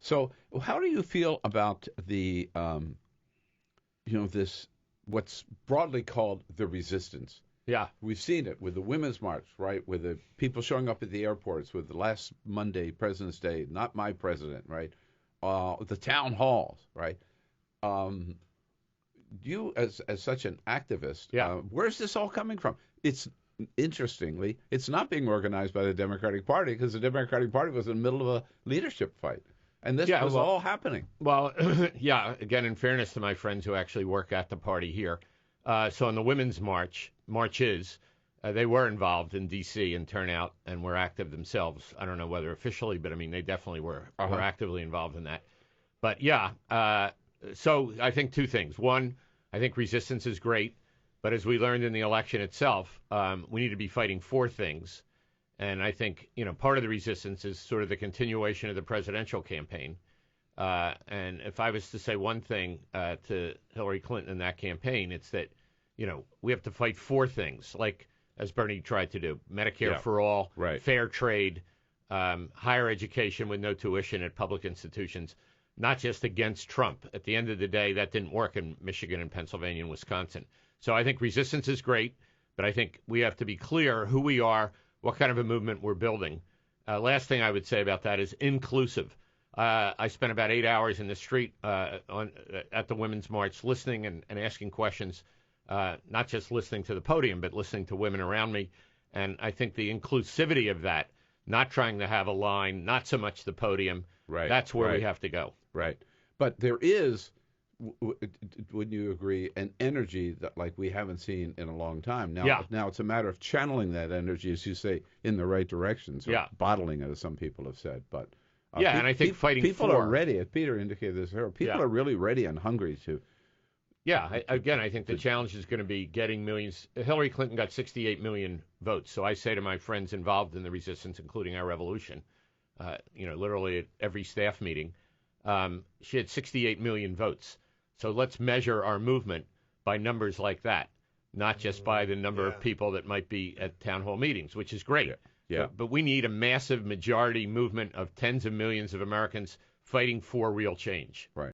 So, how do you feel about the, this what's broadly called the resistance? Yeah. We've seen it with the Women's March, right? With the people showing up at the airports, with the last Monday, President's Day, not my president, right? The town halls, right? You, as such an activist, Yeah. where's this all coming from? It's interestingly, it's not being organized by the Democratic Party because the Democratic Party was in the middle of a leadership fight, and this was all happening. Well, yeah. Again, in fairness to my friends who actually work at the party here, so on the Women's marches, they were involved in D.C. in turnout and were active themselves. I don't know whether officially, but I mean they definitely were actively involved in that. But yeah, so I think two things. One, I think resistance is great, but as we learned in the election itself, we need to be fighting for things. And I think, part of the resistance is sort of the continuation of the presidential campaign. And if I was to say one thing to Hillary Clinton in that campaign, it's that, we have to fight for things, like as Bernie tried to do, Medicare for all, fair trade, higher education with no tuition at public institutions, not just against Trump. At the end of the day, that didn't work in Michigan and Pennsylvania and Wisconsin. So I think resistance is great, but I think we have to be clear who we are, what kind of a movement we're building. Last thing I would say about that is inclusive. I spent about 8 hours in the street at the Women's March listening and asking questions, not just listening to the podium, but listening to women around me. And I think the inclusivity of that, not trying to have a line, not so much the podium, that's where we have to go. Right. But there is, wouldn't you agree, an energy that like we haven't seen in a long time. Now it's a matter of channeling that energy, as you say, in the right directions, or bottling it, as some people have said. But and I think people are ready, as Peter indicated this earlier, people are really ready and hungry to. Yeah, I think the challenge is going to be getting millions. Hillary Clinton got 68 million votes. So I say to my friends involved in the resistance, including our revolution, literally at every staff meeting, she had 68 million votes. So let's measure our movement by numbers like that, not just by the number of people that might be at town hall meetings, which is great. But we need a massive majority movement of tens of millions of Americans fighting for real change. Right.